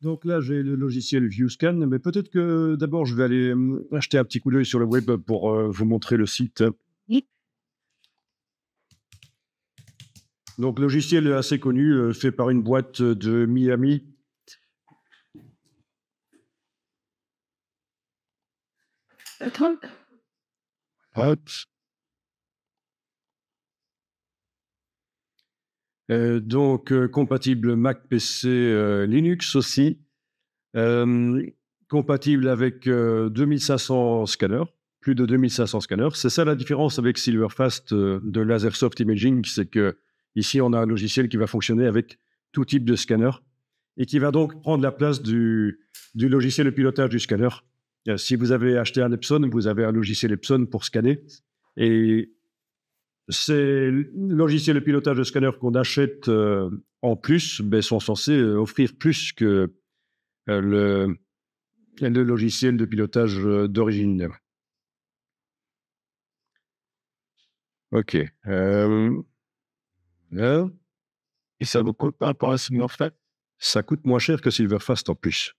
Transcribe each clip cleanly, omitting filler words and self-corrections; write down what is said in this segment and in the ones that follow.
Donc là, j'ai le logiciel ViewScan, mais peut-être que d'abord, je vais aller acheter un petit coup d'œil sur le web pour vous montrer le site. Oui. Donc, logiciel assez connu, fait par une boîte de Miami. Attends. Hop. Donc, compatible Mac, PC, Linux aussi. Compatible avec 2500 scanners, plus de 2500 scanners. C'est ça la différence avec Silverfast de Lasersoft Imaging, c'est que ici on a un logiciel qui va fonctionner avec tout type de scanner et qui va donc prendre la place du logiciel de pilotage du scanner. Si vous avez acheté un Epson, vous avez un logiciel Epson pour scanner et ces logiciels de pilotage de scanner qu'on achète en plus sont censés offrir plus que le logiciel de pilotage d'origine. OK. Là, Et ça vous coûte par rapport à Silverfast? ça coûte moins cher que Silverfast en plus.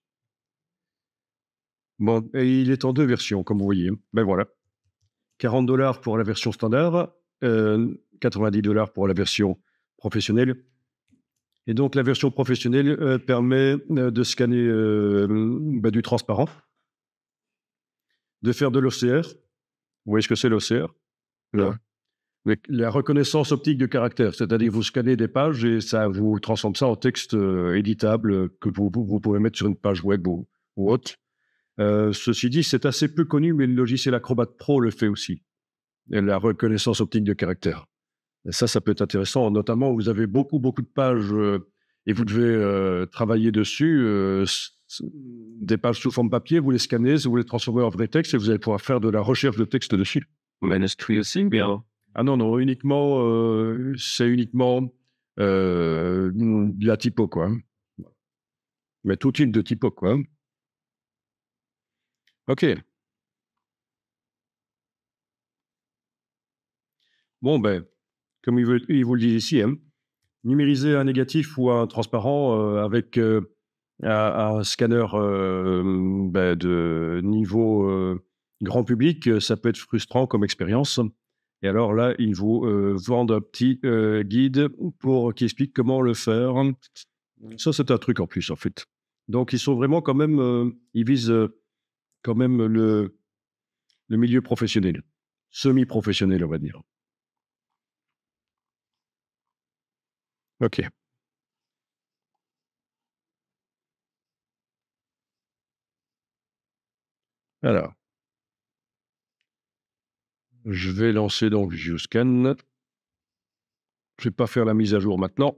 Bon, et il est en 2 versions, comme vous voyez. Ben voilà. $40 pour la version standard, $90 pour la version professionnelle. Et donc, la version professionnelle permet de scanner du transparent, de faire de l'OCR. Vous voyez ce que c'est l'OCR? Non. Avec la reconnaissance optique de caractère, c'est-à-dire vous scannez des pages et ça vous transforme ça en texte éditable que vous pouvez mettre sur une page web ou autre. Ceci dit, c'est assez peu connu, mais le logiciel Acrobat Pro le fait aussi, et la reconnaissance optique de caractère. Et ça peut être intéressant, notamment vous avez beaucoup de pages et vous devez travailler dessus, des pages sous forme papier, vous les scannez, vous les transformez en vrai texte et vous allez pouvoir faire de la recherche de texte dessus. Manuscrit aussi, bien. Ah non, uniquement, c'est uniquement de la typo, quoi. Mais tout type de typo, quoi. OK. Bon, ben, comme il vous le dit ici, hein, numériser un négatif ou un transparent avec un scanner de niveau grand public, ça peut être frustrant comme expérience. Et alors là, ils vous vendent un petit guide qui explique comment le faire. Ça, c'est un truc en plus, en fait. Donc, ils sont vraiment quand même, ils visent quand même le milieu professionnel, semi-professionnel, on va dire. OK. Alors, je vais lancer donc ViewScan. Je vais pas faire la mise à jour maintenant.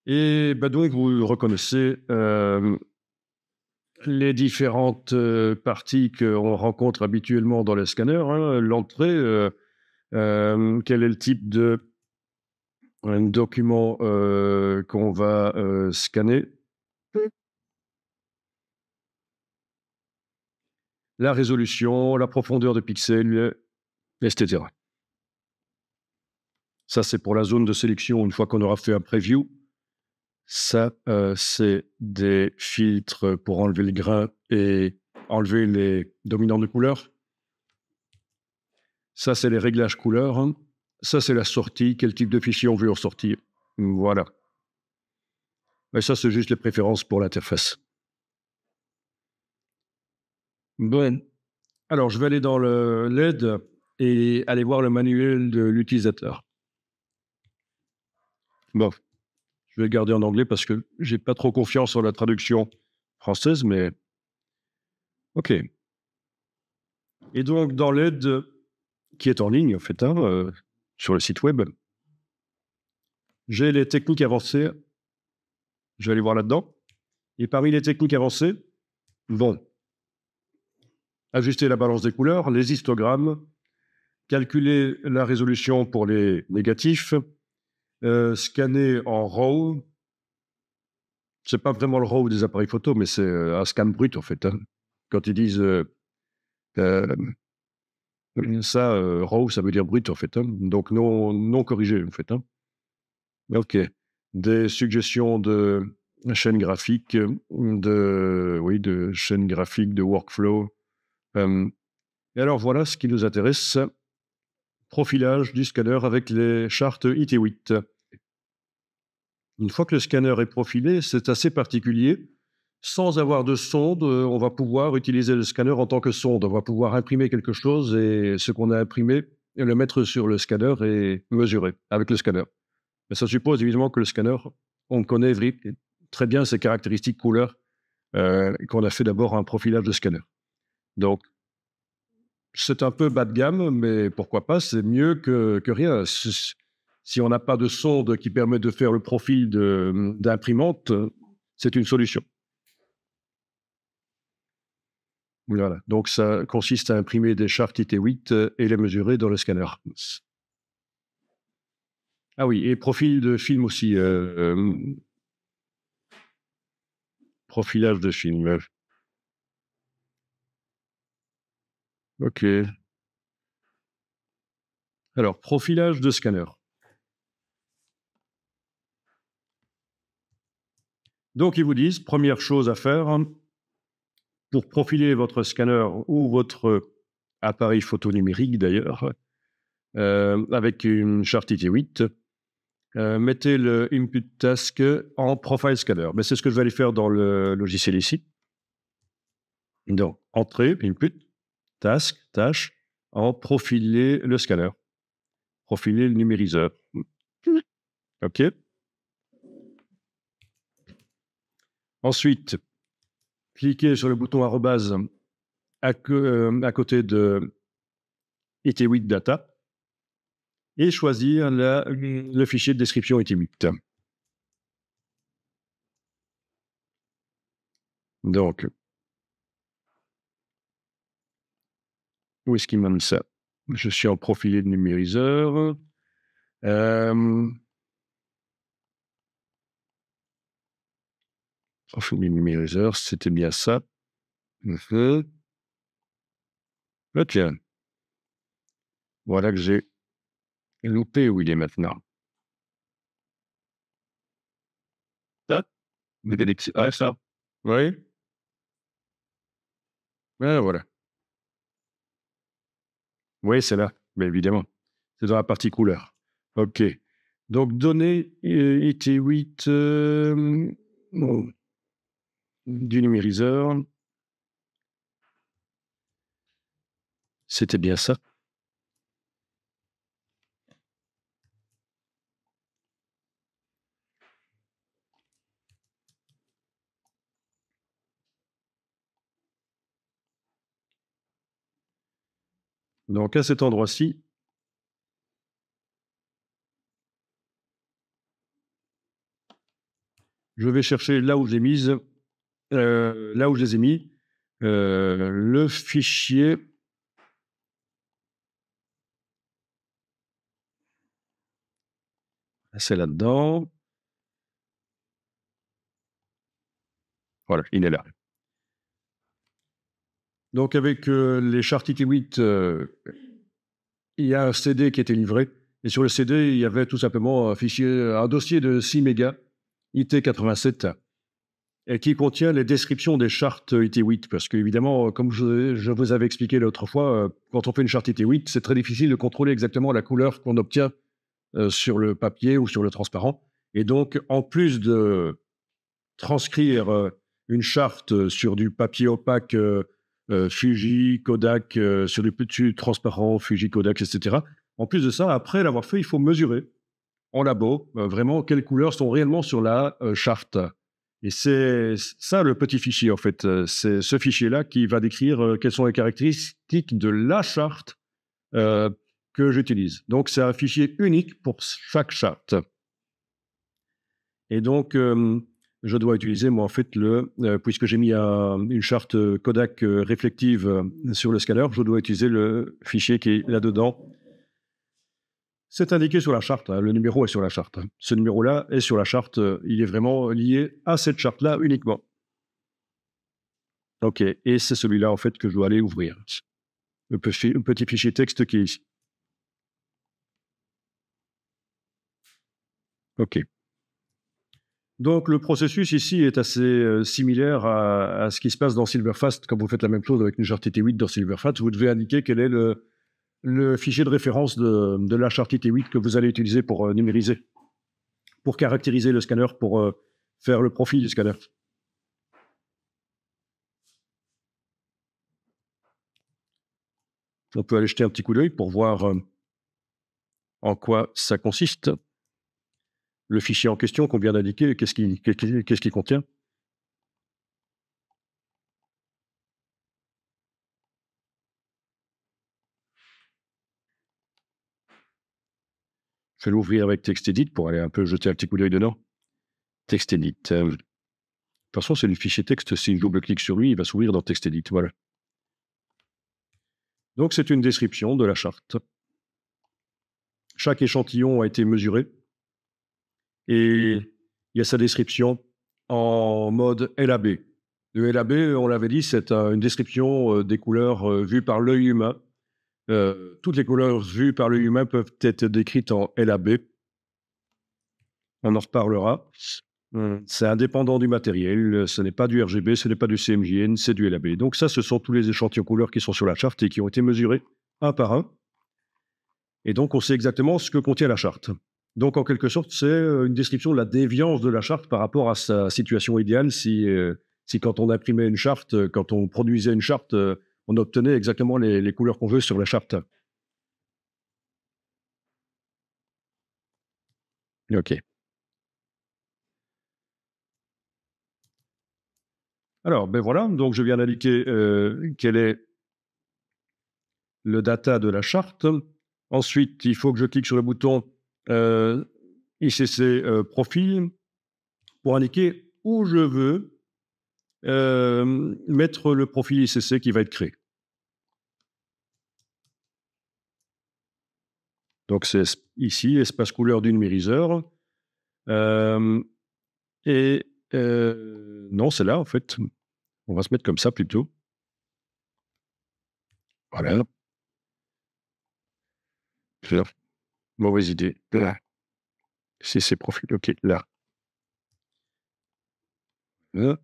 Et donc, vous reconnaissez les différentes parties qu'on rencontre habituellement dans les scanners, hein. L'entrée, quel est le type de document qu'on va scanner. La résolution, la profondeur de pixels, etc. Ça, c'est pour la zone de sélection une fois qu'on aura fait un preview. Ça, c'est des filtres pour enlever le grain et enlever les dominants de couleur. Ça, c'est les réglages couleurs, hein. Ça, c'est la sortie, quel type de fichier on veut en sortir. Voilà. Et ça, c'est juste les préférences pour l'interface. Bon. Alors, je vais aller dans le LED et aller voir le manuel de l'utilisateur. Bon, je vais le garder en anglais parce que j'ai pas trop confiance en la traduction française, mais OK. Et donc, dans l'aide qui est en ligne, en fait, hein, sur le site web, j'ai les techniques avancées. Je vais aller voir là-dedans. Et parmi les techniques avancées, bon, ajuster la balance des couleurs, les histogrammes, calculer la résolution pour les négatifs, scanner en RAW. C'est pas vraiment le RAW des appareils photo, mais c'est un scan brut, en fait, hein. Quand ils disent ça, RAW, ça veut dire brut, en fait, hein. Donc non corrigé, en fait, hein. OK. des suggestions de chaînes graphiques, de chaînes graphiques, de workflow. Et alors voilà ce qui nous intéresse, profilage du scanner avec les chartes IT8. Une fois que le scanner est profilé, c'est assez particulier. Sans avoir de sonde, on va pouvoir utiliser le scanner en tant que sonde. On va pouvoir imprimer quelque chose et ce qu'on a imprimé, le mettre sur le scanner et mesurer avec le scanner. Mais ça suppose évidemment que le scanner, on connaît très bien ses caractéristiques couleurs, qu'on a fait d'abord un profilage de scanner. Donc, c'est un peu bas de gamme, mais pourquoi pas, c'est mieux que rien. Si on n'a pas de sonde qui permet de faire le profil d'imprimante, c'est une solution. Voilà. Donc, ça consiste à imprimer des chartes IT8 et les mesurer dans le scanner. Ah oui, et profil de film aussi. Profilage de film. OK. Alors, profilage de scanner. Donc, ils vous disent, première chose à faire, pour profiler votre scanner ou votre appareil photo numérique d'ailleurs, avec une charte IT8, mettez le Input Task en Profile Scanner. Mais c'est ce que je vais aller faire dans le logiciel ici. Donc, Entrée, Input, Task, Tâche, en Profiler le scanner. Profiler le numériseur. OK. Ensuite, cliquez sur le bouton arrobase à côté de IT8 Data et choisir le fichier de description IT8. Donc, où est-ce qu'il m'a mis ça? Je suis en profilé de numériseur. Profilé de numériseur, c'était bien ça. Ah, tiens. Voilà que j'ai loupé où il est maintenant. Ça? Ah, ça. Oui. Ah, voilà. Oui, c'est là, mais évidemment. C'est dans la partie couleur. OK. Donc, données IT8 du numériseur. C'était bien ça. Donc, à cet endroit-ci, je vais chercher là où j'ai mis, là où je les ai mis, le fichier. C'est là-dedans. Voilà, il est là. Donc, avec les chartes IT8, il y a un CD qui était livré. Et sur le CD, il y avait tout simplement un dossier de 6 mégas IT87 et qui contient les descriptions des chartes IT8. Parce qu'évidemment, comme je vous avais expliqué l'autre fois, quand on fait une charte IT8, c'est très difficile de contrôler exactement la couleur qu'on obtient sur le papier ou sur le transparent. Et donc, en plus de transcrire une charte sur du papier opaque, Fuji, Kodak, sur du petit transparent, Fuji, Kodak, etc. En plus de ça, après l'avoir fait, il faut mesurer en labo vraiment quelles couleurs sont réellement sur la charte. Et c'est ça le petit fichier, en fait. C'est ce fichier-là qui va décrire quelles sont les caractéristiques de la charte que j'utilise. Donc, c'est un fichier unique pour chaque charte. Et donc, je dois utiliser, moi, en fait, puisque j'ai mis une charte Kodak réflective sur le scanner, je dois utiliser le fichier qui est là-dedans. C'est indiqué sur la charte, hein, le numéro est sur la charte. Hein. Ce numéro-là est sur la charte, il est vraiment lié à cette charte-là uniquement. OK, et c'est celui-là, en fait, que je dois aller ouvrir. Le petit fichier texte qui est ici. OK. Donc, le processus ici est assez similaire à ce qui se passe dans Silverfast. Quand vous faites la même chose avec une charte TT8 dans Silverfast, vous devez indiquer quel est le fichier de référence de la charte TT8 que vous allez utiliser pour numériser, pour caractériser le scanner, pour faire le profil du scanner. On peut aller jeter un petit coup d'œil pour voir en quoi ça consiste. Le fichier en question qu'on vient d'indiquer, qu'est-ce qu'il contient? Je vais l'ouvrir avec TextEdit pour aller un peu jeter un petit coup d'œil dedans. TextEdit. De toute façon, c'est le fichier texte. Si je double-clique sur lui, il va s'ouvrir dans TextEdit. Voilà. Donc, c'est une description de la charte. Chaque échantillon a été mesuré et il y a sa description en mode LAB. Le LAB, on l'avait dit, c'est une description des couleurs vues par l'œil humain. Toutes les couleurs vues par l'œil humain peuvent être décrites en LAB. On en reparlera. C'est indépendant du matériel, ce n'est pas du RGB, ce n'est pas du CMJN, c'est du LAB. Donc ça, ce sont tous les échantillons couleurs qui sont sur la charte et qui ont été mesurés un par un. Et donc, on sait exactement ce que contient la charte. Donc, en quelque sorte, c'est une description de la déviance de la charte par rapport à sa situation idéale. Si quand on imprimait une charte, quand on produisait une charte, on obtenait exactement les couleurs qu'on veut sur la charte. OK. Alors, ben voilà, donc je viens d'indiquer quel est le data de la charte. Ensuite, il faut que je clique sur le bouton ICC profil pour indiquer où je veux mettre le profil ICC qui va être créé. Donc, c'est ici, espace couleur du numériseur. Non, c'est là, en fait. On va se mettre comme ça plutôt. Voilà. Mauvaise idée. Là. C'est ces profils. OK, là.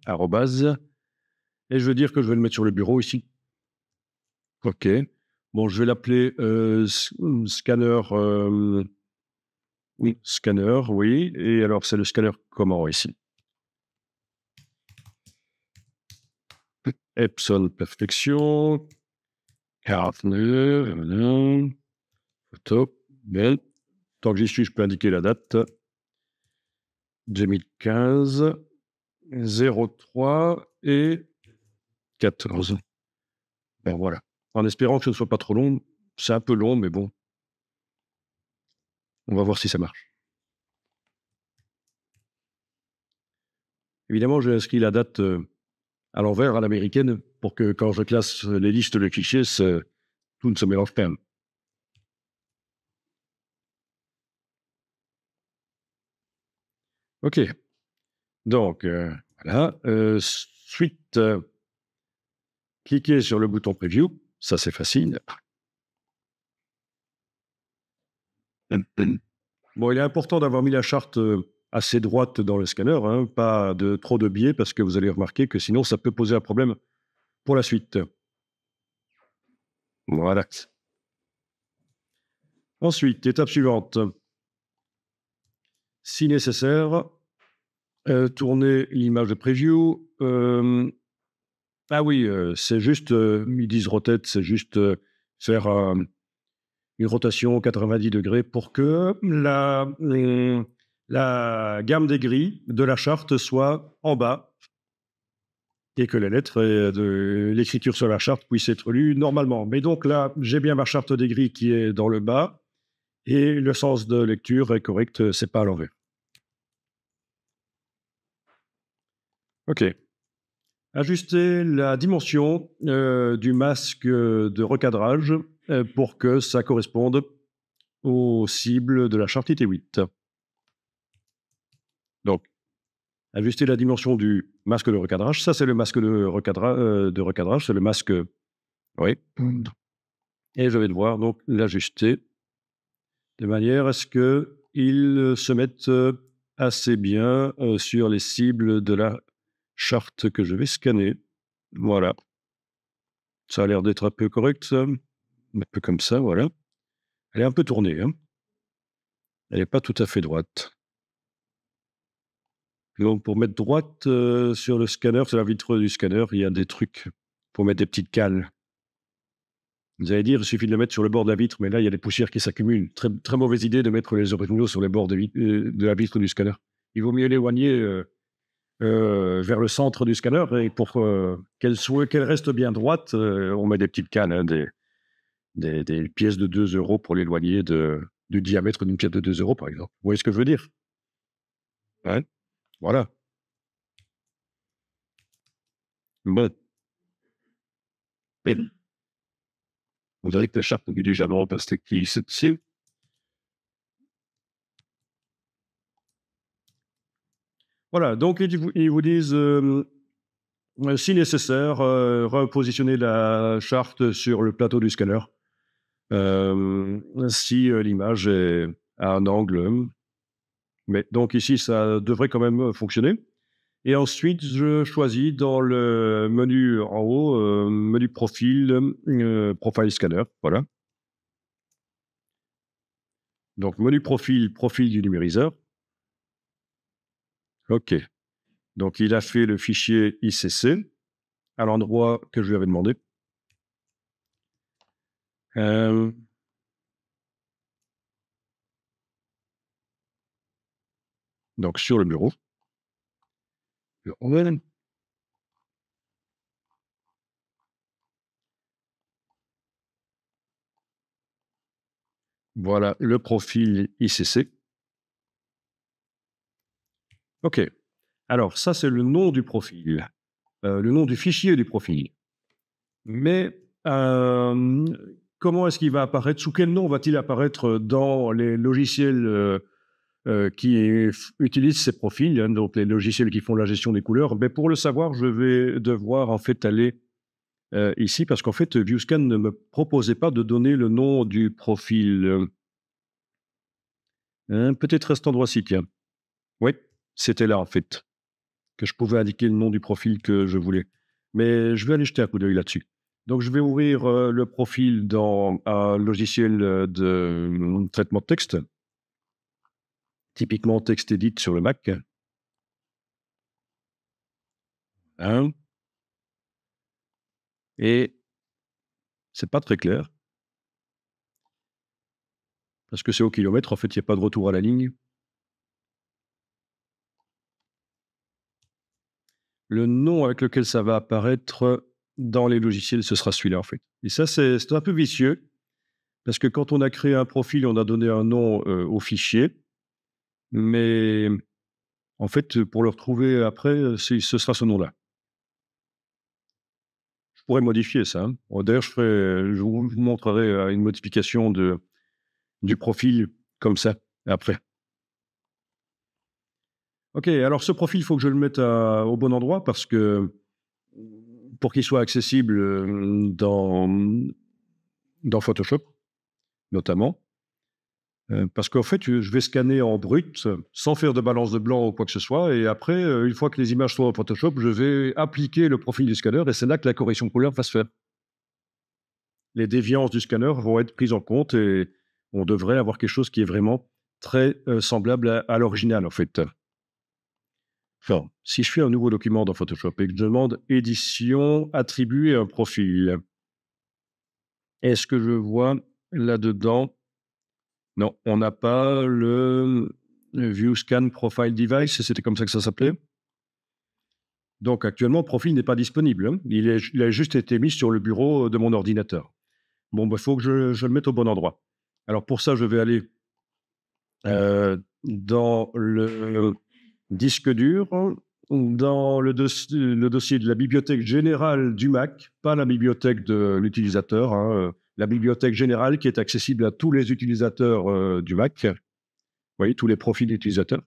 Arrobase. Et je veux dire que je vais le mettre sur le bureau ici. OK. Bon, je vais l'appeler scanner. Oui, scanner, oui. Et alors, c'est le scanner comment ici? Epson Perfection. Partner. Photo. Belle. Tant que j'y suis, je peux indiquer la date. 2015, 03 et 14. Ben voilà. En espérant que ce ne soit pas trop long. C'est un peu long, mais bon. On va voir si ça marche. Évidemment, j'ai inscrit la date à l'envers, à l'américaine, pour que quand je classe les listes de clichés, tout ne se mélange pas. OK. Donc, voilà. Suite, cliquez sur le bouton Preview. Ça, c'est facile. Bon, il est important d'avoir mis la charte assez droite dans le scanner, hein, pas trop de biais, parce que vous allez remarquer que sinon, ça peut poser un problème pour la suite. Voilà. Ensuite, étape suivante. Si nécessaire, tourner l'image de preview. Ah oui, c'est juste, ils disent rotate, c'est juste faire une rotation 90 degrés pour que la gamme des grilles de la charte soit en bas et que les lettres de l'écriture sur la charte puissent être lues normalement. Mais donc là, j'ai bien ma charte des grilles qui est dans le bas et le sens de lecture est correct, c'est pas à l'envers. OK. Ajuster la dimension du masque de recadrage pour que ça corresponde aux cibles de la charte IT8. Donc, ajuster la dimension du masque de recadrage. Ça, c'est le masque de recadrage. C'est le masque. Oui. Et je vais devoir donc l'ajuster de manière à ce qu'il se mette assez bien sur les cibles de la charte que je vais scanner. Voilà. Ça a l'air d'être un peu correct, ça. Un peu comme ça, voilà. Elle est un peu tournée, hein. Elle n'est pas tout à fait droite. Donc, pour mettre droite sur le scanner, sur la vitre du scanner, il y a des trucs pour mettre des petites cales. Vous allez dire, il suffit de le mettre sur le bord de la vitre, mais là, il y a des poussières qui s'accumulent. Très, très mauvaise idée de mettre les originaux sur les bords de la vitre du scanner. Il vaut mieux l'éloigner vers le centre du scanner et pour qu'elle reste bien droite, on met des petites cales, hein, des pièces de 2 euros pour l'éloigner du diamètre d'une pièce de 2 euros, par exemple. Vous voyez ce que je veux dire? Ouais. Voilà. Bon. On dirait que la charte est légèrement en perspective. Voilà, donc ils vous disent, si nécessaire, repositionner la charte sur le plateau du scanner. Si l'image est à un angle. Mais donc ici, ça devrait quand même fonctionner. Et ensuite, je choisis dans le menu en haut, menu profil, profile scanner. Voilà. Donc, menu profil, profil du numériseur. OK. Donc, il a fait le fichier ICC à l'endroit que je lui avais demandé. Donc, sur le bureau. Voilà le profil ICC. OK. Alors, ça, c'est le nom du profil, le nom du fichier du profil. Mais comment est-ce qu'il va apparaître? Sous quel nom va-t-il apparaître dans les logiciels qui utilisent ces profils, hein, donc les logiciels qui font la gestion des couleurs? Ben, pour le savoir, je vais devoir en fait aller ici, parce qu'en fait, ViewScan ne me proposait pas de donner le nom du profil. Peut-être à cet endroit-ci, tiens. Oui, c'était là en fait, que je pouvais indiquer le nom du profil que je voulais. Mais je vais aller jeter un coup d'œil là-dessus. Donc, je vais ouvrir le profil dans un logiciel de traitement de texte, typiquement TextEdit sur le Mac. Hein, et c'est pas très clair, parce que c'est au kilomètre. En fait, il n'y a pas de retour à la ligne. Le nom avec lequel ça va apparaître dans les logiciels, ce sera celui-là, en fait. Et ça, c'est un peu vicieux, parce que quand on a créé un profil, on a donné un nom au fichier, mais en fait, pour le retrouver après, ce sera ce nom-là. Je pourrais modifier ça, hein. Bon, d'ailleurs, je vous montrerai une modification du profil comme ça, après. OK, alors ce profil, il faut que je le mette au bon endroit, parce que pour qu'il soit accessible dans Photoshop, notamment. Parce qu'en fait, je vais scanner en brut, sans faire de balance de blanc ou quoi que ce soit, et après, une fois que les images sont en Photoshop, je vais appliquer le profil du scanner, et c'est là que la correction de couleur va se faire. Les déviances du scanner vont être prises en compte, et on devrait avoir quelque chose qui est vraiment très semblable à l'original, en fait. Enfin, si je fais un nouveau document dans Photoshop et que je demande édition, attribuer un profil, est-ce que je vois là-dedans? Non, on n'a pas le View Scan Profile Device, c'était comme ça que ça s'appelait. Donc actuellement, le profil n'est pas disponible, hein. Il a juste été mis sur le bureau de mon ordinateur. Bon, il faut que je le mette au bon endroit. Alors pour ça, je vais aller dans le disque dur, dans le dossier de la bibliothèque générale du Mac, pas la bibliothèque de l'utilisateur, hein, la bibliothèque générale qui est accessible à tous les utilisateurs du Mac. Vous voyez, tous les profils d'utilisateurs.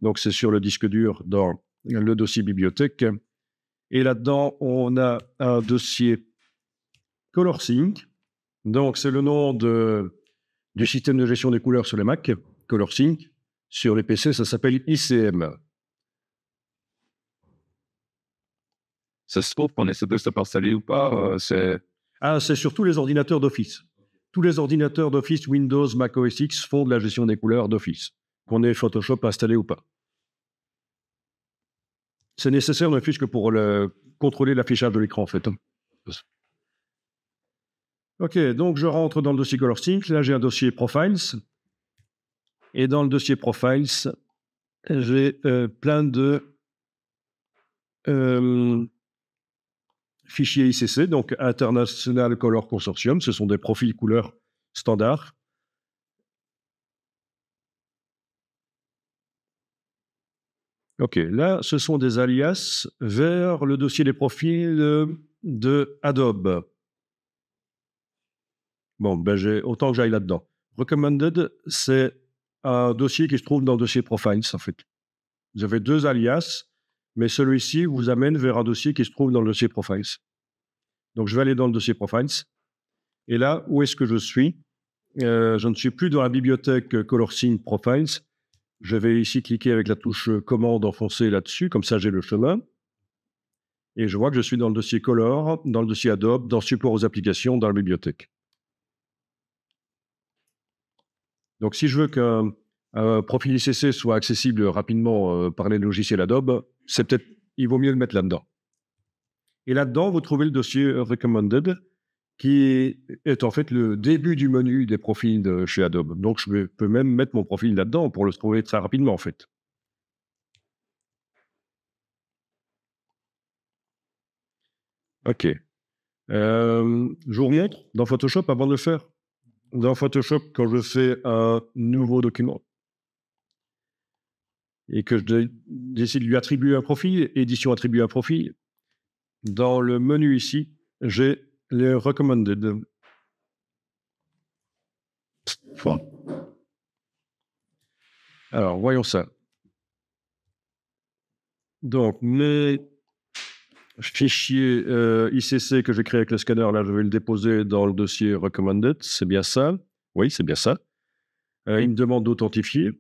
Donc, c'est sur le disque dur dans le dossier bibliothèque. Et là-dedans, on a un dossier ColorSync. Donc, c'est le nom du système de gestion des couleurs sur les Mac, ColorSync. Sur les PC, ça s'appelle ICM. Ça se trouve qu'on est supposé de installer ou pas, c'est... Ah, c'est sur tous les ordinateurs d'Office. Tous les ordinateurs d'Office, Windows, Mac OS X font de la gestion des couleurs d'Office, qu'on ait Photoshop installé ou pas. C'est nécessaire, ne fût-ce que pour contrôler l'affichage de l'écran, en fait. OK, donc je rentre dans le dossier ColorSync. Là, j'ai un dossier Profiles. Et dans le dossier Profiles, j'ai plein de fichiers ICC, donc International Color Consortium. Ce sont des profils couleurs standards. OK, là, ce sont des alias vers le dossier des profils de Adobe. Bon, ben autant que j'aille là-dedans. Recommended, c'est un dossier qui se trouve dans le dossier Profiles, en fait. Vous avez deux alias, mais celui-ci vous amène vers un dossier qui se trouve dans le dossier Profiles. Donc, je vais aller dans le dossier Profiles. Et là, où est-ce que je suis? Je ne suis plus dans la bibliothèque ColorSync Profiles. Je vais ici cliquer avec la touche commande enfoncée là-dessus, comme ça j'ai le chemin. Et je vois que je suis dans le dossier Color, dans le dossier Adobe, dans Support aux applications, dans la bibliothèque. Donc si je veux qu'un profil ICC soit accessible rapidement par les logiciels Adobe, il vaut mieux le mettre là-dedans. Et là-dedans, vous trouvez le dossier Recommended, qui est en fait le début du menu des profils de chez Adobe. Donc, je peux même mettre mon profil là-dedans pour le trouver très rapidement, en fait. OK. Je vous montre dans Photoshop avant de le faire. Dans Photoshop, quand je fais un nouveau document et que je décide de lui attribuer un profil, édition attribuer un profil, dans le menu ici, j'ai les Recommended. Alors, voyons ça. Donc, mes fichiers ICC que j'ai créé avec le scanner, là, je vais le déposer dans le dossier Recommended. C'est bien ça. Oui, c'est bien ça. Il me demande d'authentifier.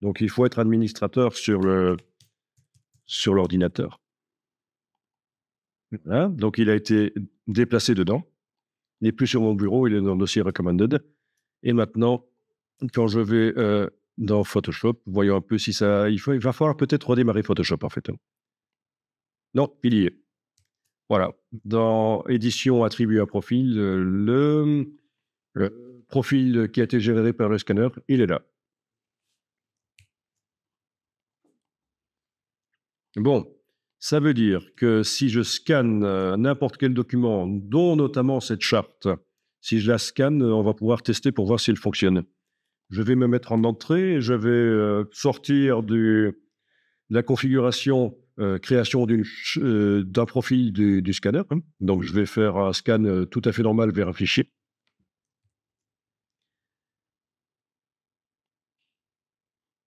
Donc, il faut être administrateur sur l'ordinateur. Voilà. Donc, il a été déplacé dedans. Il n'est plus sur mon bureau, il est dans le dossier Recommended. Et maintenant, quand je vais dans Photoshop, voyons un peu si ça... Il va falloir peut-être redémarrer Photoshop, en fait. Non, il y est. Voilà. Dans Édition, attribuer un profil, le profil qui a été généré par le scanner, il est là. Bon, ça veut dire que si je scanne n'importe quel document, dont notamment cette charte, si je la scanne, on va pouvoir tester pour voir si elle fonctionne. Je vais me mettre en entrée, je vais sortir de la configuration création d'un profil du scanner. Hein. Donc, je vais faire un scan tout à fait normal vers un fichier.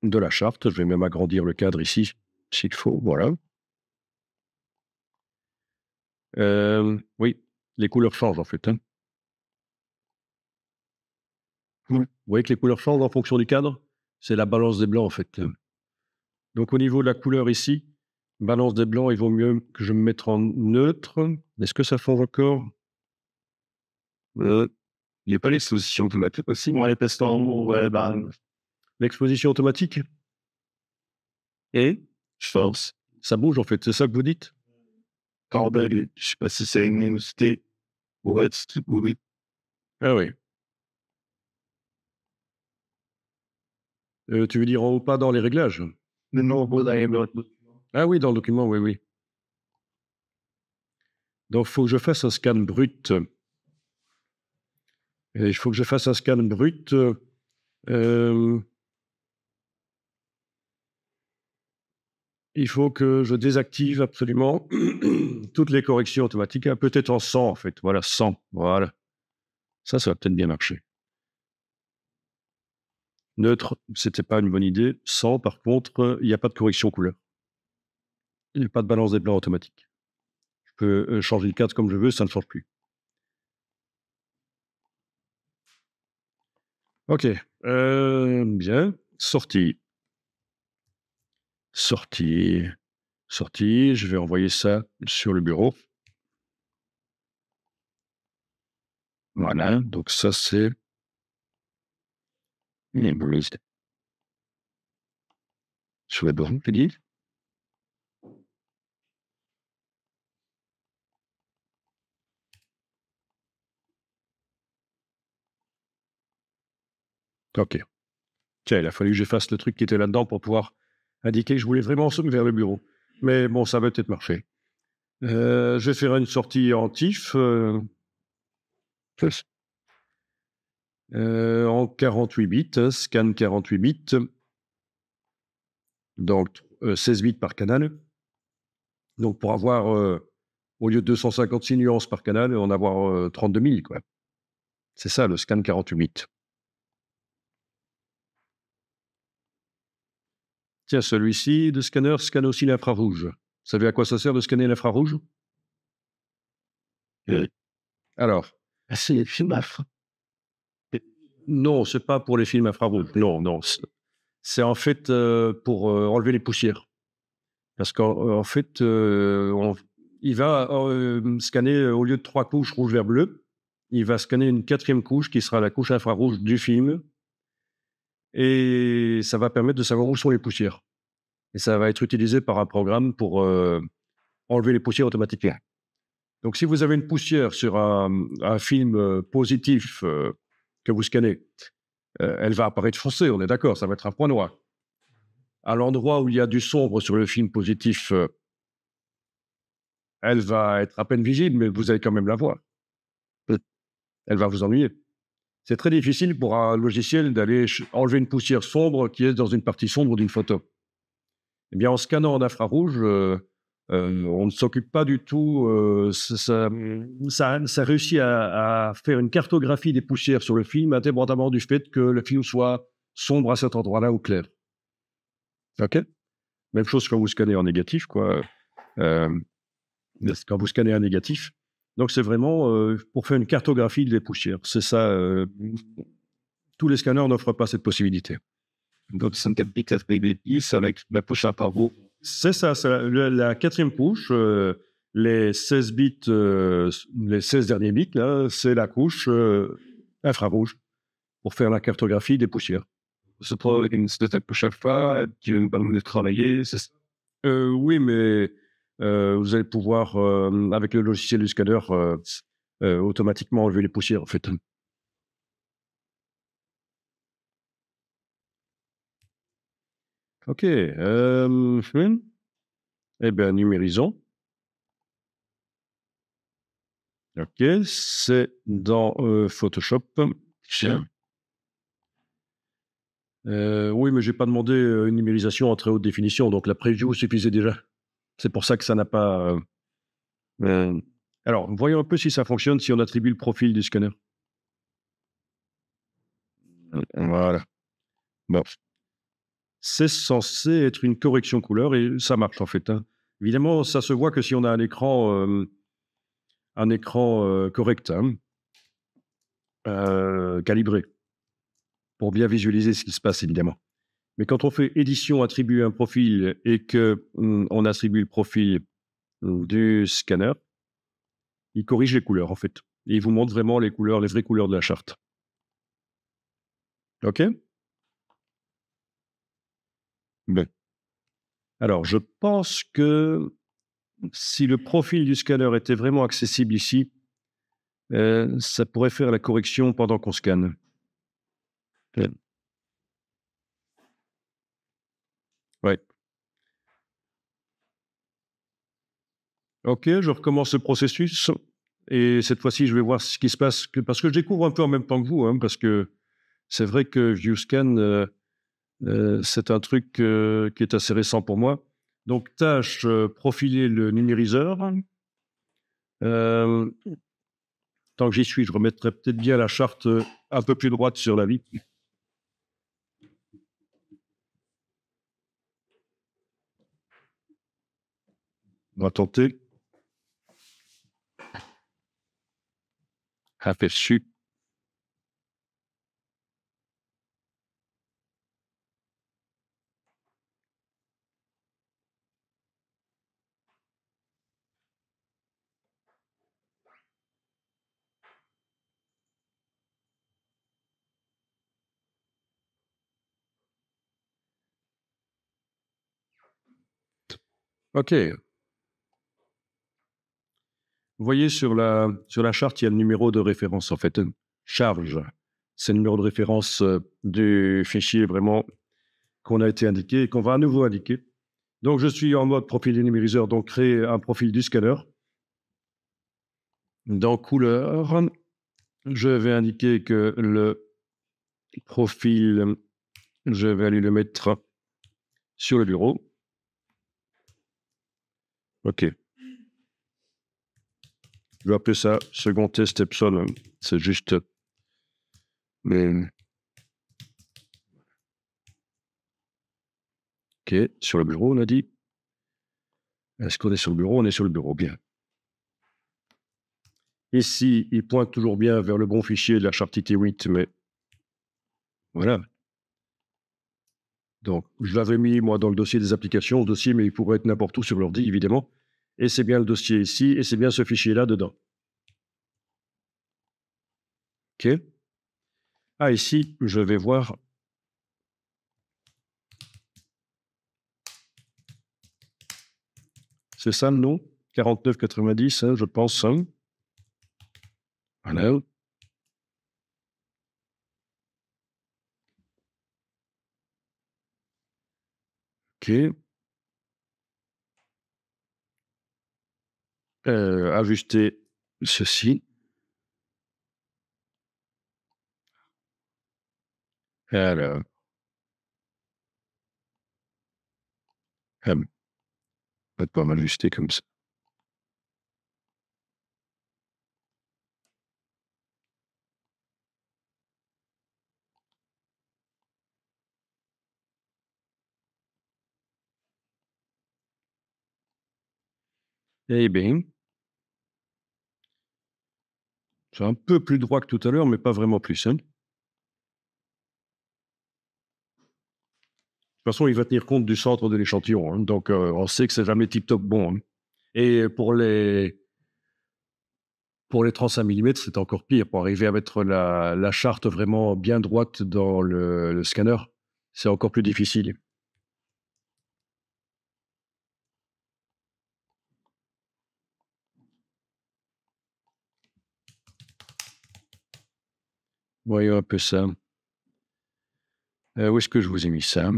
De la charte. Je vais même agrandir le cadre ici, s'il faut. Voilà. Oui, les couleurs changent en fait. Hein. Vous voyez que les couleurs changent en fonction du cadre? C'est la balance des blancs en fait. Donc au niveau de la couleur ici, balance des blancs, il vaut mieux que je me mette en neutre. Est-ce que ça change encore? Il n'y a pas l'exposition automatique aussi? Moi, les testants, ouais, L'exposition automatique? Et je pense. ça bouge en fait, c'est ça que vous dites? Cordel, je sais pas si c'est une nécessité. Ouais, oui. Ah oui. Tu veux dire en haut, pas dans les réglages? Non, Ah oui, dans le document, oui, oui. Donc, il faut que je fasse un scan brut. Et il faut que je fasse un scan brut. Il faut que je désactive absolument toutes les corrections automatiques, peut-être en 100 en fait. Voilà, 100. Voilà. Ça va peut-être bien marcher. Neutre, c'était pas une bonne idée. 100, par contre, il n'y a pas de correction couleur. Il n'y a pas de balance des blancs automatique. Je peux changer le cadre comme je veux, ça ne change plus. OK. Bien. Sortie. Sortie. Sortie. Je vais envoyer ça sur le bureau. Voilà. Donc ça, c'est Memories. Sur le bureau, tu dis? OK. Tiens, il a fallu que j'efface le truc qui était là-dedans pour pouvoir indiquer que je voulais vraiment vers le bureau. Mais bon, ça va peut-être marcher. Je vais faire une sortie en TIFF, en 48 bits, hein, scan 48 bits, donc 16 bits par canal. Donc pour avoir, au lieu de 256 nuances par canal, en avoir 32 000, quoi. C'est ça le scan 48 bits. Tiens, celui-ci de scanner scanne aussi l'infrarouge. Vous savez à quoi ça sert de scanner l'infrarouge? Alors, C'est les films non, c'est pas pour les films infrarouges. Non, non. C'est en fait pour enlever les poussières. Parce qu'en fait, il va scanner, au lieu de 3 couches rouge, vert, bleu, il va scanner une 4e couche qui sera la couche infrarouge du film et ça va permettre de savoir où sont les poussières. Et ça va être utilisé par un programme pour enlever les poussières automatiquement. Donc, si vous avez une poussière sur un film positif que vous scannez, elle va apparaître foncée, on est d'accord, ça va être un point noir. À l'endroit où il y a du sombre sur le film positif, elle va être à peine visible, mais vous allez quand même la voir. Elle va vous ennuyer. C'est très difficile pour un logiciel d'aller enlever une poussière sombre qui est dans une partie sombre d'une photo. Eh bien, en scannant en infrarouge, on ne s'occupe pas du tout. Ça réussit à faire une cartographie des poussières sur le film, indépendamment du fait que le film soit sombre à cet endroit-là ou clair. OK? Même chose quand vous scannez en négatif, quoi. Euh, Quand vous scannez un négatif. Donc, c'est vraiment pour faire une cartographie des poussières. C'est ça. Tous les scanners n'offrent pas cette possibilité. Donc, c'est un captique avec la poche à pavot. C'est ça, c'est la 4e couche. Les 16 bits, les 16 derniers bits, là, c'est la couche infrarouge pour faire la cartographie des poussières. C'est pas une setup chaque fois qui va nous permettre de travailler. Oui, mais vous allez pouvoir, avec le logiciel du scanner, automatiquement enlever les poussières, en fait. OK. Eh bien, numérisons. OK, c'est dans Photoshop. Tiens. Oui, mais j'ai pas demandé une numérisation en très haute définition, donc la preview suffisait déjà. C'est pour ça que ça n'a pas. Euh, Alors, voyons un peu si ça fonctionne si on attribue le profil du scanner. Voilà. Bon. C'est censé être une correction couleur et ça marche en fait, hein. Évidemment, ça se voit que si on a un écran correct, hein, calibré, pour bien visualiser ce qui se passe, évidemment. Mais quand on fait édition, attribuer un profil et que on attribue le profil du scanner, il corrige les couleurs, en fait. Et il vous montre vraiment les couleurs, les vraies couleurs de la charte. OK? Bon. Alors, je pense que si le profil du scanner était vraiment accessible ici, ça pourrait faire la correction pendant qu'on scanne. Ouais. OK, je recommence le processus et cette fois-ci, je vais voir ce qui se passe, parce que je découvre un peu en même temps que vous, hein, parce que c'est vrai que ViewScan, c'est un truc qui est assez récent pour moi. Donc, tâche, profiler le numériseur. Tant que j'y suis, je remettrai peut-être bien la charte un peu plus droite sur la vitre. On va tenter. Aperçu. OK. Vous voyez sur la charte, il y a le numéro de référence en fait. Charge, c'est le numéro de référence du fichier vraiment qu'on a été indiqué et qu'on va à nouveau indiquer. Donc je suis en mode profil numériseur, donc créer un profil du scanner. Dans couleur, je vais indiquer que le profil, je vais aller le mettre sur le bureau. OK. Je vais appeler ça second test Epson. C'est juste. Mais... OK, sur le bureau, on a dit. Est-ce qu'on est sur le bureau? On est sur le bureau, bien. Ici, il pointe toujours bien vers le bon fichier de la charte IT8, mais voilà. Donc, je l'avais mis, moi, dans le dossier des applications, ce dossier, mais il pourrait être n'importe où sur l'ordi, évidemment. Et c'est bien le dossier ici, et c'est bien ce fichier-là dedans. OK. Ah, ici, je vais voir. C'est ça le nom? 4990, hein, je pense. Hein. Voilà. OK. Ajuster ceci. Alors. Peut-être pas m'ajuster comme ça. Eh bien, c'est un peu plus droit que tout à l'heure, mais pas vraiment plus. Hein. De toute façon, il va tenir compte du centre de l'échantillon. Hein. Donc, on sait que c'est jamais tip-top bon. Hein. Et pour les 35 mm, c'est encore pire. Pour arriver à mettre la charte vraiment bien droite dans le scanner, c'est encore plus difficile. Voyons un peu ça. Où est-ce que je vous ai mis ça?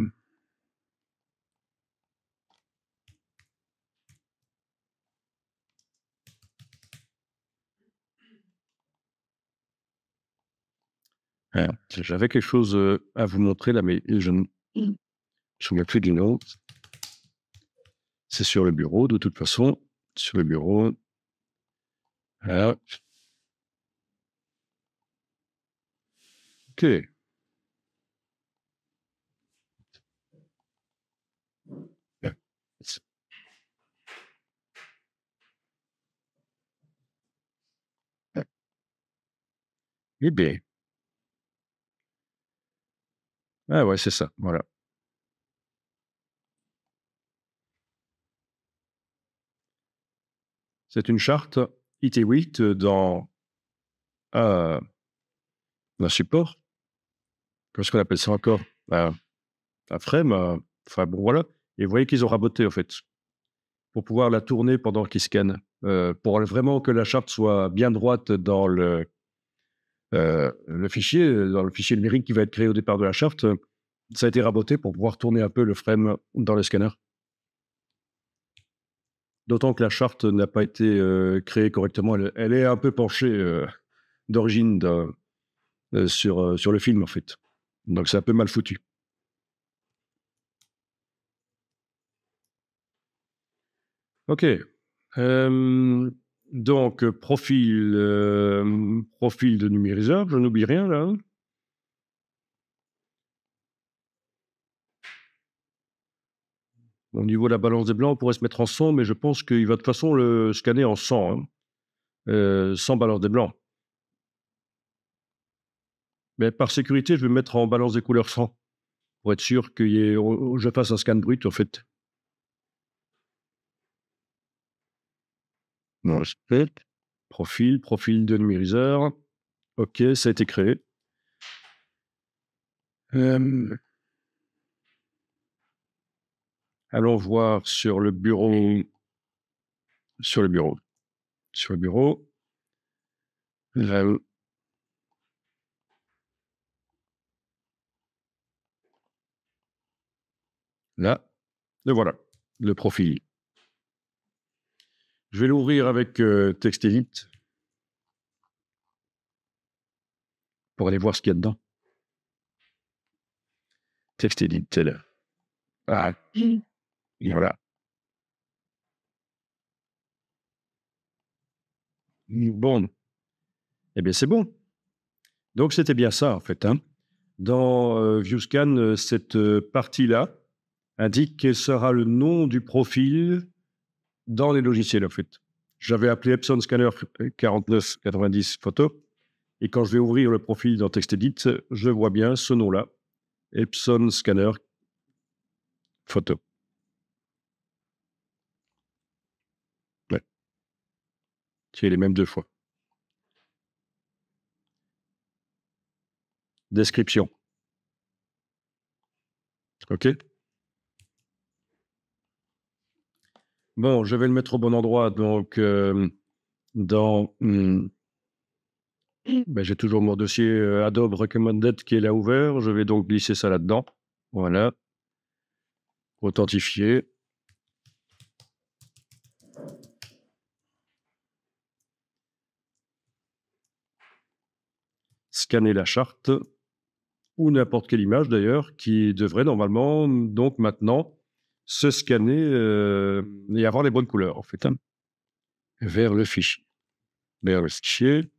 Alors, j'avais quelque chose à vous montrer là, mais je ne me souviens plus du nom. C'est sur le bureau, de toute façon. Sur le bureau. Voilà. OK. Eh bien. Ah ouais, c'est ça, voilà. C'est une charte IT8 dans un support. Qu'est-ce qu'on appelle ça encore? Un frame, enfin bon, voilà. Et vous voyez qu'ils ont raboté, en fait, pour pouvoir la tourner pendant qu'ils scannent. Pour vraiment que la charte soit bien droite dans le fichier, dans le fichier numérique qui va être créé au départ de la charte, ça a été raboté pour pouvoir tourner un peu le frame dans le scanner. D'autant que la charte n'a pas été créée correctement. Elle est un peu penchée d'origine sur le film, en fait. Donc, c'est un peu mal foutu. OK. Donc, profil de numériseur, je n'oublie rien, là? Hein. Au niveau de la balance des blancs, on pourrait se mettre en 100, mais je pense qu'il va de toute façon le scanner en 100, hein, sans balance des blancs. Mais par sécurité, je vais me mettre en balance des couleurs 100, pour être sûr que je fasse un scan brut, en fait. Non, profil de numériseur. OK, ça a été créé. Allons voir sur le bureau. Sur le bureau. Sur le bureau. Là, là. Et voilà, le profil. Je vais l'ouvrir avec TextEdit pour aller voir ce qu'il y a dedans. TextEdit, c'est là. Ah, et voilà. Bon. Eh bien, c'est bon. Donc, c'était bien ça, en fait. Hein. Dans ViewScan, cette partie-là indique quel sera le nom du profil dans les logiciels, en fait. J'avais appelé Epson Scanner 4990 photo. Et quand je vais ouvrir le profil dans TextEdit, je vois bien ce nom-là, Epson Scanner photo. Ouais. Qui est les mêmes 2 fois. Description. OK. Bon, je vais le mettre au bon endroit. Donc, dans... j'ai toujours mon dossier Adobe Recommended qui est là ouvert. Je vais donc glisser ça là-dedans. Voilà. Authentifier. Scanner la charte. Ou n'importe quelle image d'ailleurs, qui devrait normalement, donc maintenant, se scanner et avoir les bonnes couleurs, en fait. Hein. Vers le fichier. Vers le fichier.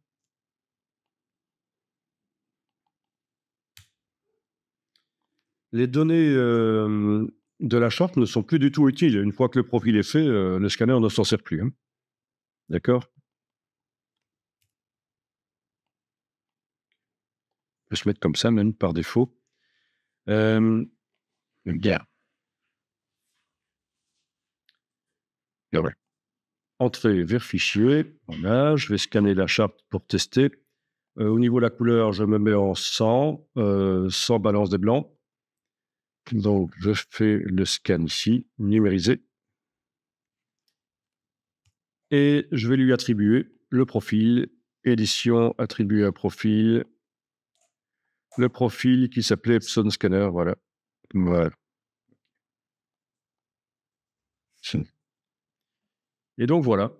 Les données de la charte ne sont plus du tout utiles. Une fois que le profil est fait, le scanner ne s'en sert plus. Hein. D'accord? On peut se mettre comme ça, même par défaut. Bien. Ouais. Entrée vers fichier. Voilà, je vais scanner la charte pour tester. Au niveau de la couleur, je me mets en 100, 100 balance des blancs. Donc, je fais le scan ici, numériser. Et je vais lui attribuer le profil, édition, attribuer un profil, le profil qui s'appelait Epson Scanner, voilà. Voilà. Et donc, voilà.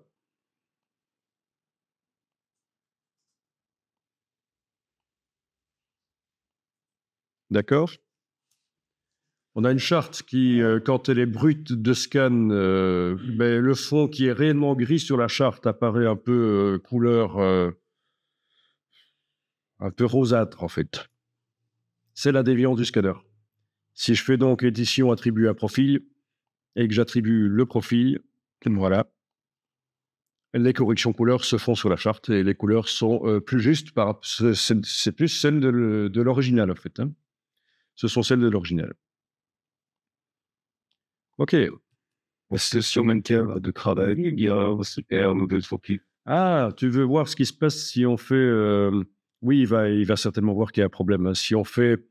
D'accord? On a une charte qui, quand elle est brute de scan, le fond qui est réellement gris sur la charte apparaît un peu couleur un peu rosâtre, en fait. C'est la déviance du scanner. Si je fais donc édition attribuer à profil et que j'attribue le profil, voilà, les corrections couleurs se font sur la charte et les couleurs sont plus justes. C'est plus celles de l'original, en fait. Hein. Ce sont celles de l'original. OK. C'est sur même terme de travail, il y a aussi un nouvel profil. Ah, tu veux voir ce qui se passe si on fait... oui, il va certainement voir qu'il y a un problème. Hein. Si on fait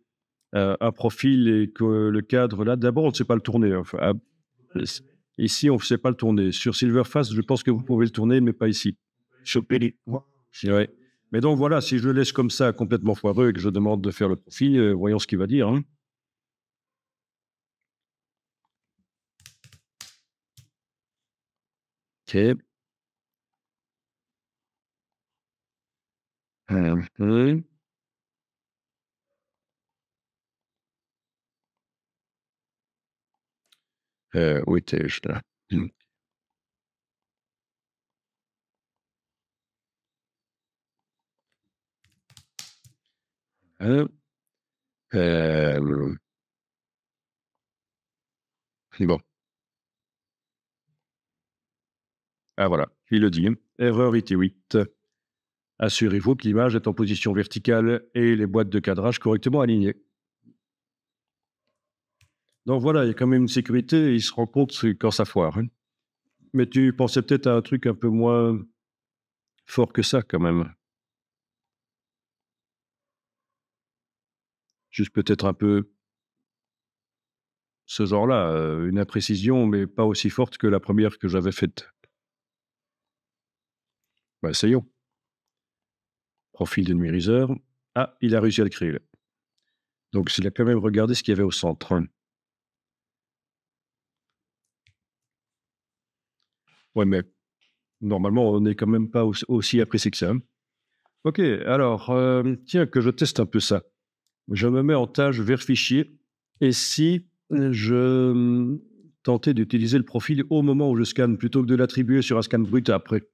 un profil et que le cadre, là, d'abord, on ne sait pas le tourner. Enfin, ici, on ne sait pas le tourner. Sur Silverfast, je pense que vous pouvez le tourner, mais pas ici. Choper les points. Ouais. Mais donc, voilà, si je le laisse comme ça, complètement foireux, et que je demande de faire le profil, voyons ce qu'il va dire. Hein. OK. Oui. Où étais-je là? Hein? Bon. Ah voilà, il le dit. Erreur IT8. Assurez-vous que l'image est en position verticale et les boîtes de cadrage correctement alignées. Donc voilà, il y a quand même une sécurité et il se rend compte quand ça foire. Hein. Mais tu pensais peut-être à un truc un peu moins fort que ça quand même. Juste peut-être un peu ce genre-là, une imprécision, mais pas aussi forte que la première que j'avais faite. Bah, essayons. Profil de numériseur. Ah, il a réussi à le créer, là. Donc, il a quand même regardé ce qu'il y avait au centre, hein. Ouais, mais normalement, on n'est quand même pas aussi apprécié que ça, hein. OK, alors, tiens, que je teste un peu ça. Je me mets en tâche vert fichier et si je, tentais d'utiliser le profil au moment où je scanne plutôt que de l'attribuer sur un scan brut après?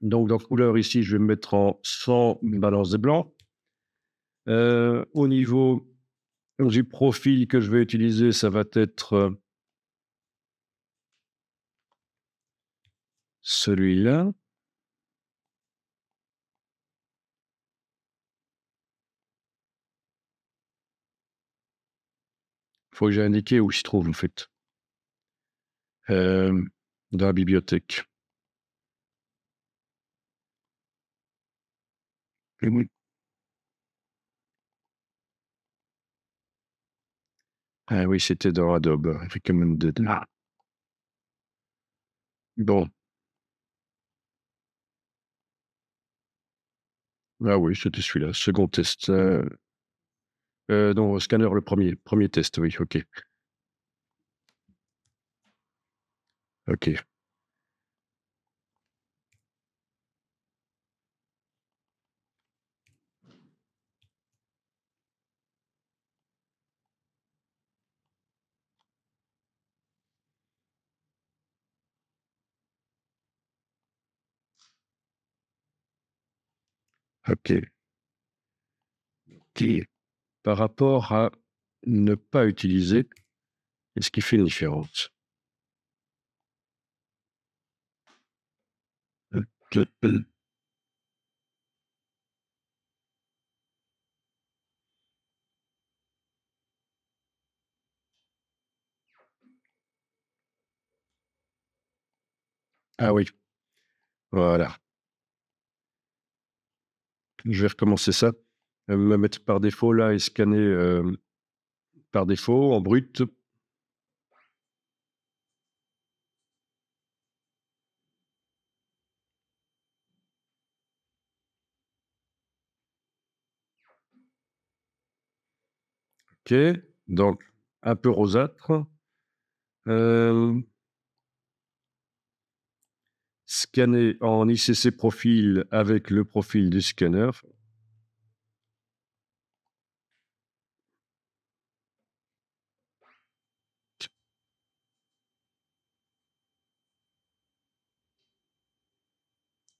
Donc dans couleur ici, je vais me mettre en sans balance des blancs. Au niveau du profil que je vais utiliser, ça va être, celui-là. Faut que j'ai indiqué où il se trouve en fait. Dans la bibliothèque. Et oui. Ah oui, c'était dans Adobe Recommended. Ah. Bon. Ah oui, c'était celui-là, second test, non, scanner le premier test, oui, OK. OK. OK. Qui Par rapport à ne pas utiliser, est-ce qu'il fait une différence? que Ah oui, voilà. Je vais recommencer ça, me mettre par défaut là et scanner, par défaut en brut. OK, donc un peu rosâtre. Hem, Scanner en ICC profil avec le profil du scanner.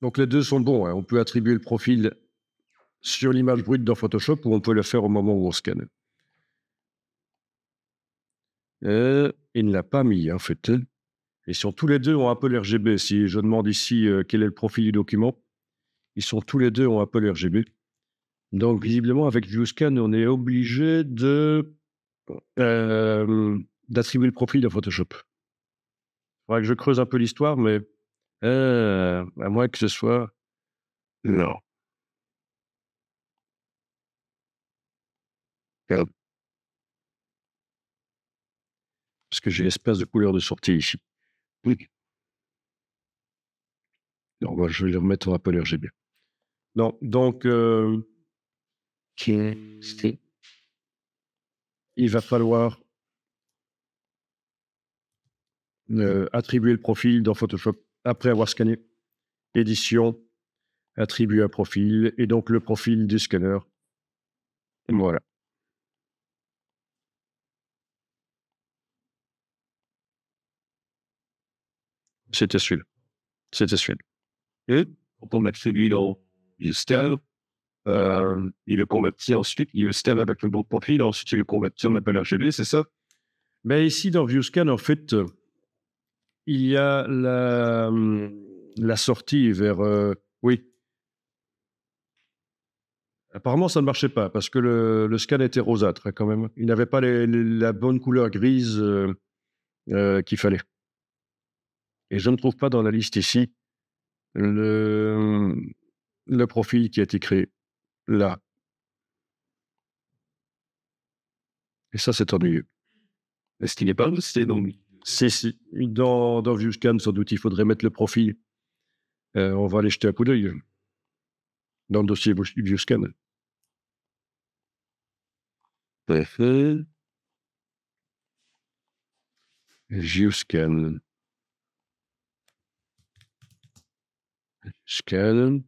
Donc les 2 sont bons, hein. On peut attribuer le profil sur l'image brute dans Photoshop ou on peut le faire au moment où on scanne. Il ne l'a pas mis, en fait. Ils sont tous les 2 ont Apple RGB. Si je demande ici, quel est le profil du document, ils sont tous les 2 ont Apple RGB. Donc visiblement avec ViewScan, on est obligé d'attribuer le profil dans Photoshop. Il faudrait que je creuse un peu l'histoire, mais, à moins que ce soit non. parce que j'ai l'espace de couleur de sortie ici. Oui. Donc moi je vais le remettre en Apple RGB. Non, donc, C'est il va falloir attribuer le profil dans Photoshop après avoir scanné. Édition, attribuer un profil et donc le profil du scanner. Voilà, c'était celui-là. C'était celui-là. et quand on met celui dans Justin, il le convertit ensuite, il le scanne avec le bon profil, ensuite il le convertit en appel RGB, c'est ça? Mais ici dans ViewScan, en fait, il y a la sortie vers, oui. Apparemment, ça ne marchait pas parce que le scan était rosâtre, hein, quand même. Il n'avait pas la bonne couleur grise, qu'il fallait et je ne trouve pas dans la liste ici le, le profil qui a été créé, là et ça, c'est ennuyeux. Est-ce qu'il n'est pas resté donc Si. Dans ViewScan, sans doute, il faudrait mettre le profil. On va aller jeter un coup d'œil dans le dossier ViewScan. Parfait. ViewScan. Scan.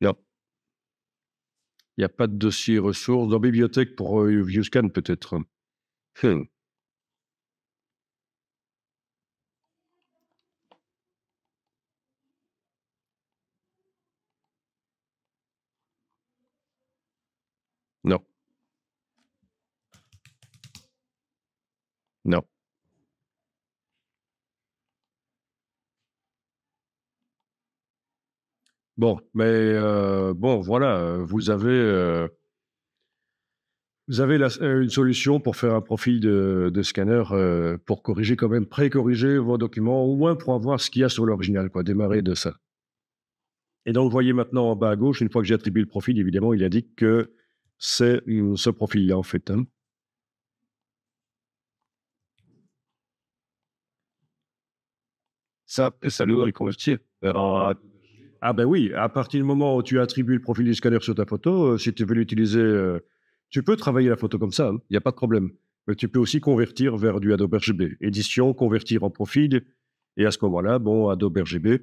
Non. Il n'y a pas de dossier ressources. Dans bibliothèque pour ViewScan, peut-être. Non. Non. Bon, mais bon, voilà, vous avez une solution pour faire un profil de scanner pour corriger quand même, pré-corriger vos documents, au moins pour avoir ce qu'il y a sur l'original, quoi, démarrer de ça. Et donc, vous voyez maintenant en bas à gauche, une fois que j'ai attribué le profil, évidemment, il indique que c'est ce profil-là, en fait. Hein. ça, ça doit le convertir vers Ah ben oui, à partir du moment où tu as attribué le profil du scanner sur ta photo, si tu veux l'utiliser, tu peux travailler la photo comme ça, il n'y a pas de problème. Mais tu peux aussi convertir vers du Adobe RGB. Édition, convertir en profil. Et à ce moment-là, bon, Adobe RGB,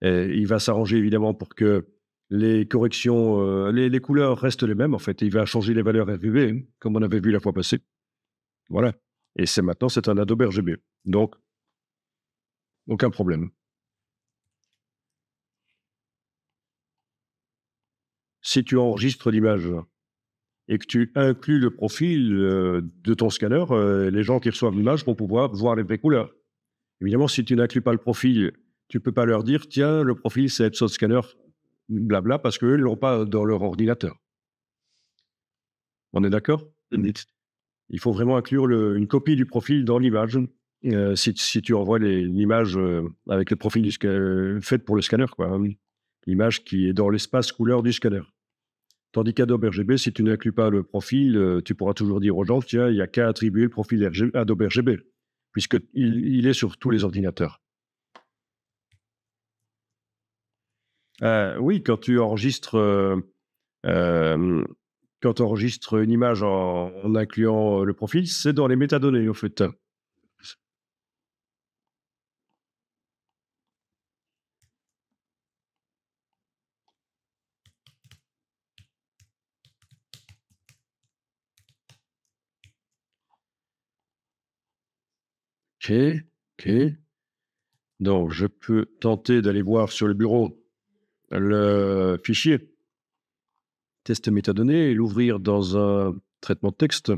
il va s'arranger évidemment pour que les corrections, les couleurs restent les mêmes en fait. Il va changer les valeurs RGB, hein, comme on avait vu la fois passée. Voilà. Et maintenant, c'est un Adobe RGB. Donc, aucun problème. Si tu enregistres l'image et que tu inclus le profil de ton scanner, les gens qui reçoivent l'image vont pouvoir voir les vraies couleurs. Évidemment, si tu n'inclus pas le profil, tu ne peux pas leur dire, tiens, le profil, c'est Epson Scanner, blabla, parce qu'eux ne l'ont pas dans leur ordinateur. On est d'accord? Il faut vraiment inclure une copie du profil dans l'image. Si tu envoies l'image avec le profil fait pour le scanner, quoi, hein, l'image qui est dans l'espace couleur du scanner. Tandis qu'Adobe RGB, si tu n'inclus pas le profil, tu pourras toujours dire aux gens, tiens, il n'y a qu'à attribuer le profil Adobe RGB, puisqu'il est sur tous les ordinateurs. Oui, quand tu enregistres une image en incluant le profil, c'est dans les métadonnées, en fait. OK, OK. Donc, je peux tenter d'aller voir sur le bureau le fichier test métadonnées et l'ouvrir dans un traitement de texte.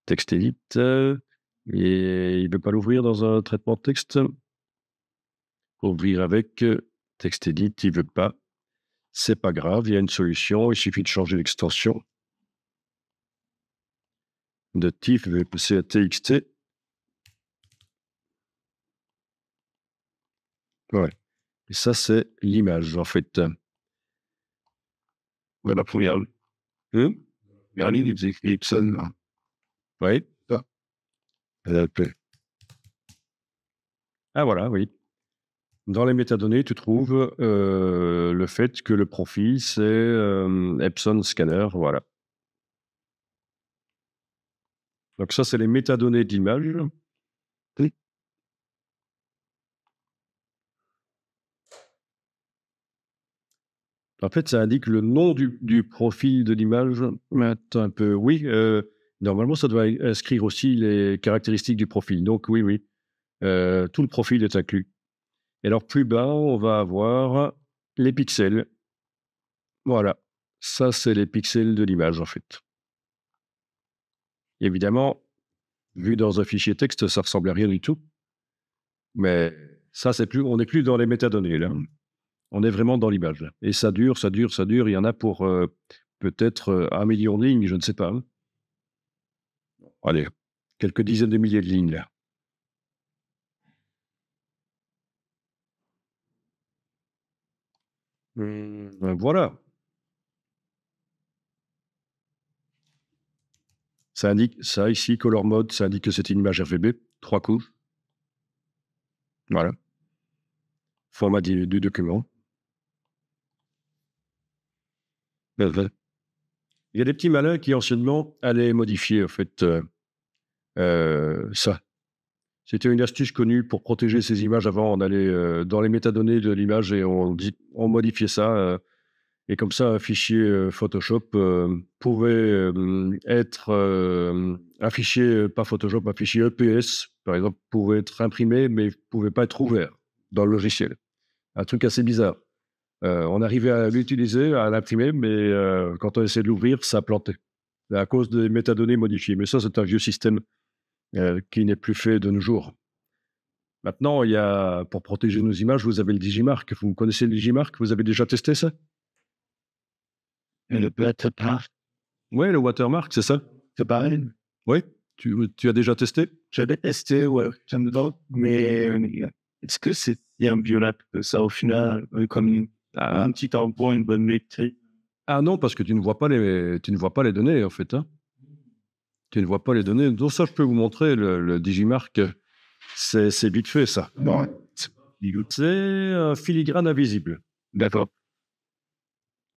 Texte edit. Et il ne veut pas l'ouvrir dans un traitement de texte. Ouvrir avec texte edit, il ne veut pas. C'est pas grave, il y a une solution. Il suffit de changer l'extension de TIFF à TXT. Ouais. Et ça, c'est l'image, en fait. la première. Merlin, il faisait Epson. Oui. Ah. Ah, voilà, oui. Dans les métadonnées, tu trouves le fait que le profil, c'est Epson Scanner, voilà. Donc ça, c'est les métadonnées de l'image. Oui. En fait, ça indique le nom du profil de l'image. Attends un peu. Oui, normalement, ça doit inscrire aussi les caractéristiques du profil. Donc oui, oui, tout le profil est inclus. Et alors, plus bas, on va avoir les pixels. Voilà. Ça, c'est les pixels de l'image, en fait. Évidemment, vu dans un fichier texte, ça ressemble à rien du tout. Mais ça, on n'est plus dans les métadonnées, là. On est vraiment dans l'image, là. Et ça dure, ça dure, ça dure. Il y en a pour peut-être 1 million de lignes, je ne sais pas. Hein. Allez, quelques dizaines de milliers de lignes, là. Voilà. Ça indique ça ici, Color Mode, ça indique que c'est une image RGB, 3 couches. Voilà. Format du document. Il y a des petits malins qui anciennement allaient modifier en fait ça. C'était une astuce connue pour protéger ces images avant. On allait dans les métadonnées de l'image et on modifiait ça. Et comme ça, un fichier Photoshop pouvait être un fichier, pas Photoshop, un fichier EPS, par exemple, pouvait être imprimé, mais ne pouvait pas être ouvert dans le logiciel. Un truc assez bizarre. On arrivait à l'utiliser, à l'imprimer, mais quand on essayait de l'ouvrir, ça plantait à cause des métadonnées modifiées. Mais ça, c'est un vieux système qui n'est plus fait de nos jours. Maintenant, il y a, pour protéger nos images, vous avez le Digimark. Vous connaissez le Digimark? Vous avez déjà testé ça? Et le watermark, Oui, le watermark, c'est ça? c'est pareil. Oui, tu as déjà testé? J'avais testé, ouais, mais est-ce que c'est bien violable que ça au final, comme un petit tampon, une bonne maîtrise? Ah non, parce que tu ne vois pas les données, en fait. Hein. Tu ne vois pas les données. Donc ça, je peux vous montrer le Digimark. C'est vite fait, ça. Non, C'est un filigrane invisible. d'accord.